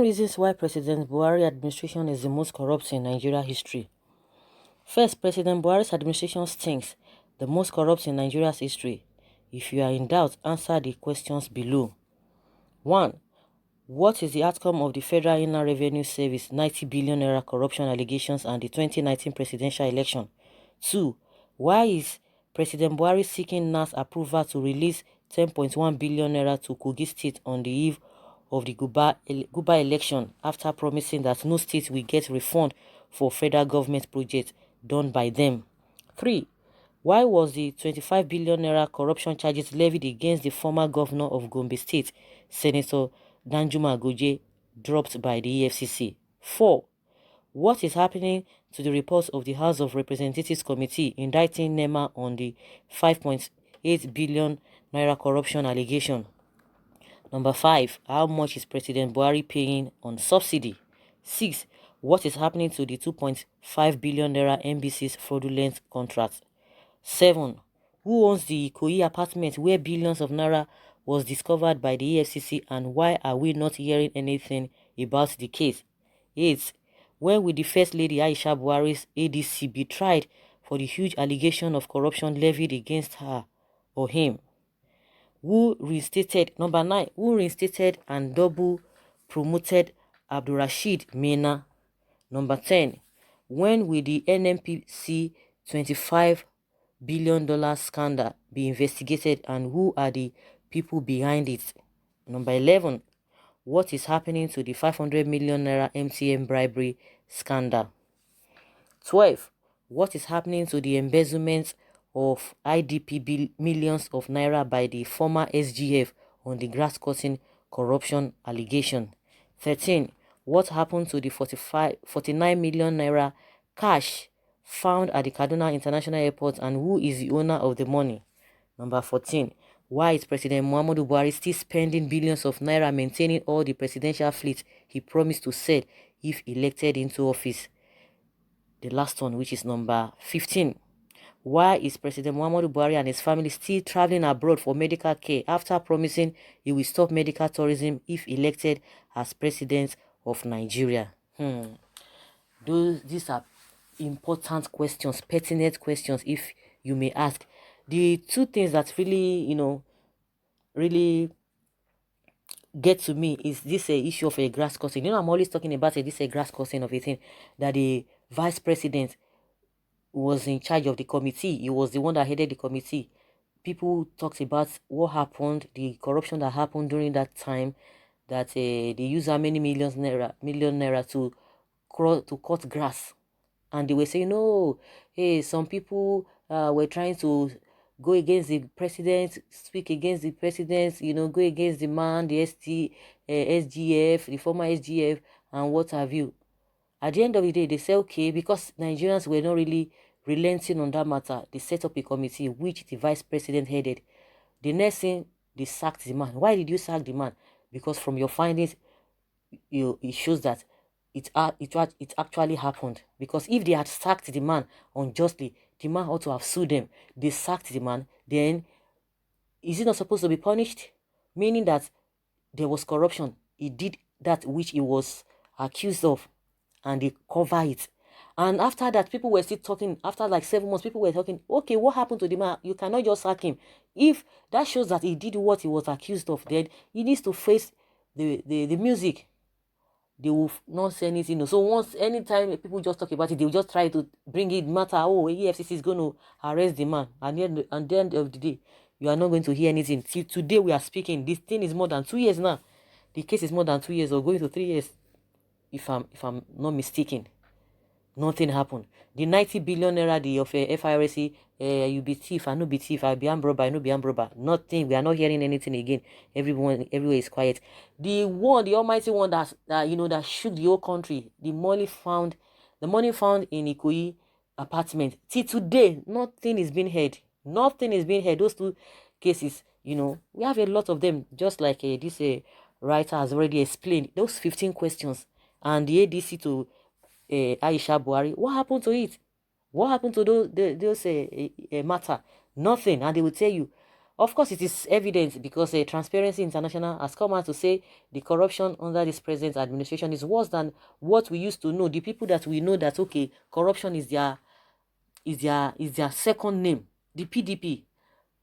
reasons why President Buhari administration is the most corrupt in Nigeria history. First, President Buhari's administration stinks, the most corrupt in Nigeria's history. If you are in doubt, answer the questions below. 1. What is the outcome of the Federal Inland Revenue Service 90 billion naira corruption allegations and the 2019 presidential election? 2. Why is President Buhari seeking NAS approval to release 10.1 billion naira to Kogi State on the eve of the Guba election after promising that no state will get refund for federal government projects done by them? 3. Why was the 25 billion naira corruption charges levied against the former governor of Gombe State, Senator Ç0Թዀnh dropped by the EFCC? 4. What is happening to the reports of the House of Representatives Committee indicting NEMA on the 5.8 billion naira corruption allegation? Number 5. How much is President Buhari paying on subsidy? 6. What is happening to the 2.5 billion naira NBC's fraudulent contract? 7. Who owns the Ikoyi apartment where billions of naira was discovered by the EFCC, and why are we not hearing anything about the case? 8. When will the First Lady Aisha Buhari's ADC be tried for the huge allegation of corruption levied against her or him? Number 9, who reinstated and double promoted Abdulrasheed Mena? Number 10, when will the NNPC $25 billion scandal be investigated, and who are the people behind it? Number 11, what is happening to the 500 million naira MTN bribery scandal? 12, what is happening to the embezzlement of IDP millions of naira by the former SGF on the grass-cutting corruption allegation? 13, what happened to the 49 million naira cash found at the Kaduna International Airport, and who is the owner of the money? Number 14, why is President Muhammadu Buhari still spending billions of naira maintaining all the presidential fleet he promised to sell if elected into office? The last one, which is number 15, why is President Muhammadu Buhari and his family still traveling abroad for medical care after promising he will stop medical tourism if elected as president of Nigeria? These are important questions, pertinent questions, if you may ask. The two things that really, really get to me is this issue of a grass cutting. I'm always talking about this grass cutting of a thing, that the vice president was in charge of the committee. He was the one that headed the committee. People talked about what happened, the corruption that happened during that time, that they used how many million naira to cut grass. And they were saying, no, hey, some people were trying to go against the president, speak against the president, go against the man, the SGF, the former SGF, and what have you. At the end of the day, they say, okay, because Nigerians were not really relenting on that matter, they set up a committee which the vice president headed. The next thing, they sacked the man. Why did you sack the man? Because from your findings, it shows that it actually happened. Because if they had sacked the man unjustly, the man ought to have sued them. They sacked the man, then is he not supposed to be punished? Meaning that there was corruption. He did that which he was accused of, and they cover it. And after that, people were still talking. After like 7 months, people were talking, okay, what happened to the man? You cannot just sack him. If that shows that he did what he was accused of, then he needs to face the music. They will not say anything. So anytime people just talk about it, they will just try to bring it matter. Oh, EFCC is going to arrest the man. And then at the end of the day, you are not going to hear anything. Till today we are speaking. This thing is more than 2 years now. The case is more than 2 years, or going to 3 years, if I'm not mistaken. Nothing happened. The 90 billion naira of FIRC, you be thief, I no be thief, I be armed robber, I no be armed robber. Nothing. We are not hearing anything again. Everywhere is quiet. The almighty one that shook the whole country. The money found in Ikoyi apartment. Till today, nothing is being heard. Nothing is being heard. Those two cases, we have a lot of them. Just like this writer has already explained. Those 15 questions, and the ADC to Aisha Buhari, what happened to it? What happened to those matter? Nothing. And they will tell you, Of course, it is evident because Transparency International has come out to say the corruption under this present administration is worse than what we used to know. The people that we know that, okay, corruption is their second name, the PDP.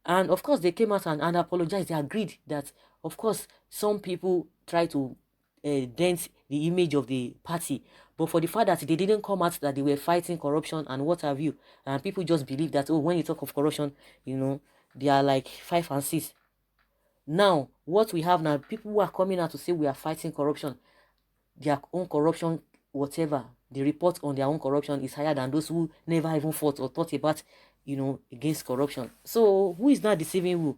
And of course, they came out and apologized. They agreed that, of course, some people try to dent the image of the party. But for the fact that they didn't come out that they were fighting corruption and what have you, and people just believe that, oh, when you talk of corruption, they are like 5 and 6. Now, what we have now, people who are coming out to say we are fighting corruption, their own corruption, whatever, the report on their own corruption is higher than those who never even fought or thought about, against corruption. So who is not deceiving who?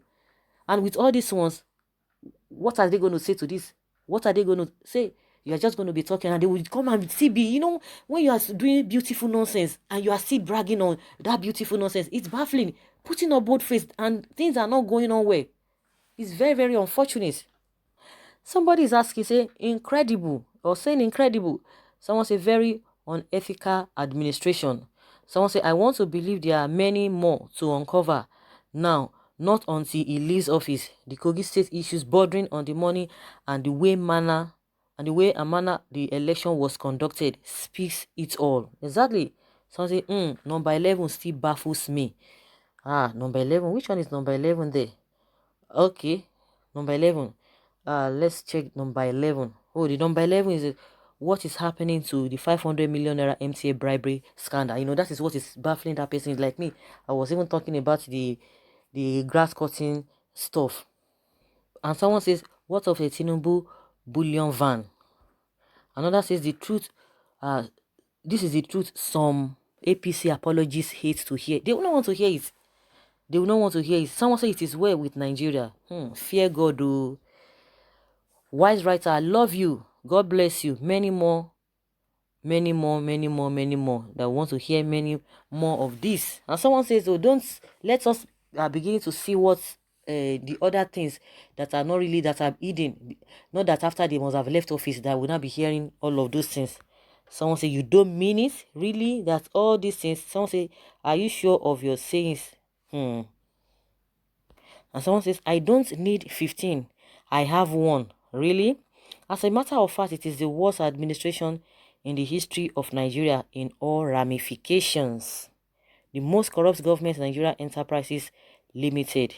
And with all these ones, what are they going to say to this? What are they going to say? You are just going to be talking and they will come and still be, when you are doing beautiful nonsense and you are still bragging on that beautiful nonsense, it's baffling. Putting up both face and things are not going on well. It's very, very unfortunate. Somebody is asking, say, incredible, or saying incredible. Someone say, very unethical administration. Someone say, I want to believe there are many more to uncover. Now, not until he leaves office. The Kogi State issues bordering on the money and the way and manner the election was conducted speaks it all. Exactly. Someone say, number 11 still baffles me. Number 11. Which one is number 11 there? Okay, number 11. Let's check number 11. Oh, the number 11 is what is happening to the 500 million naira MTA bribery scandal. That is what is baffling that person. Like me, I was even talking about the grass cutting stuff. And someone says, what of a Ç0veau bullion van? Another says the truth. This is the truth some APC apologists hate to hear. They will not want to hear it. They will not want to hear it. Someone says it is well with Nigeria. Fear God, oh. Wise writer, I love you. God bless you. Many more that want to hear many more of this. And someone says, oh, don't let us begin to see what the other things that are not really, that are hidden. Not that after they must have left office that will not be hearing all of those things. Someone say, you don't mean it? Really? That all these things? Someone say, are you sure of your sayings? And someone says, I don't need 15. I have one. Really? As a matter of fact, it is the worst administration in the history of Nigeria in all ramifications. The most corrupt government, Nigeria Enterprises Limited.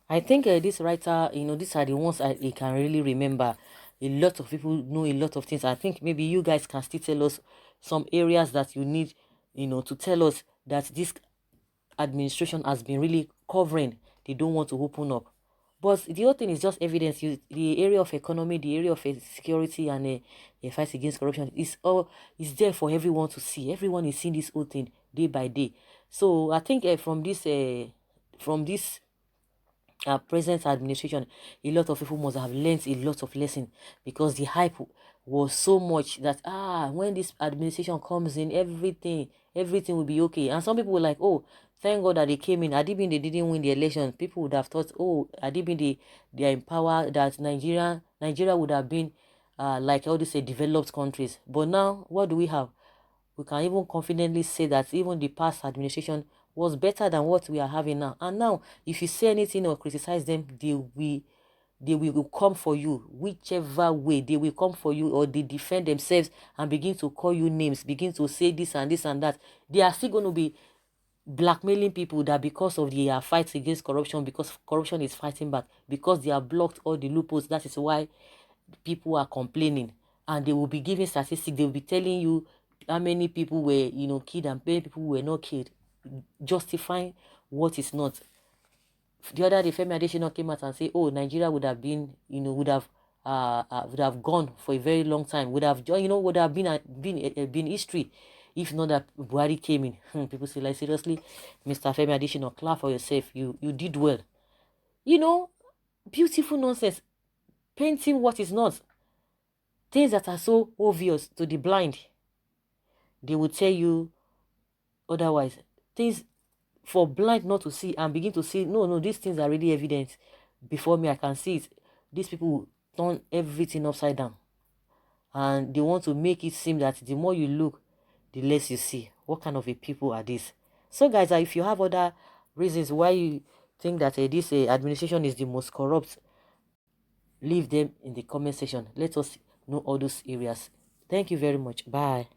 I think this writer, these are the ones I can really remember. A lot of people know a lot of things. I think maybe you guys can still tell us some areas that you need, to tell us that this administration has been really covering. They don't want to open up. But the whole thing is just evidence. The area of economy, the area of security and a fight against corruption is there for everyone to see. Everyone is seeing this whole thing day by day. So I think from this present administration, a lot of people must have learned a lot of lessons because the hype was so much that when this administration comes in, everything will be okay. And some people were like, oh, thank God that they came in. Had it been they didn't win the election, people would have thought, oh, had it been they are in power, that Nigeria would have been like all these developed countries. But now, what do we have? We can even confidently say that even the past administration was better than what we are having now. And now, if you say anything or criticize them, they will come for you. Whichever way, they will come for you, or they defend themselves and begin to call you names, begin to say this and this and that. They are still going to be blackmailing people that because of their fights against corruption, because corruption is fighting back, because they have blocked all the loopholes. That is why people are complaining. And they will be giving statistics. They will be telling you how many people were, killed and how many people were not killed, justifying what is not. The other day, Femi Adesina came out and said, oh, Nigeria would have been, would have gone for a very long time, would have been history if not that Buhari came in. People say, like, seriously, Mr. Femi Adesina, clap for yourself. You did well. Beautiful nonsense, painting what is not. Things that are so obvious to the blind, they will tell you otherwise. Things for blind not to see and begin to see, no, these things are really evident before me. I can see it. These people will turn everything upside down. And they want to make it seem that the more you look, the less you see. What kind of a people are these? So guys, if you have other reasons why you think that this administration is the most corrupt, leave them in the comment section. Let us know all those areas. Thank you very much. Bye.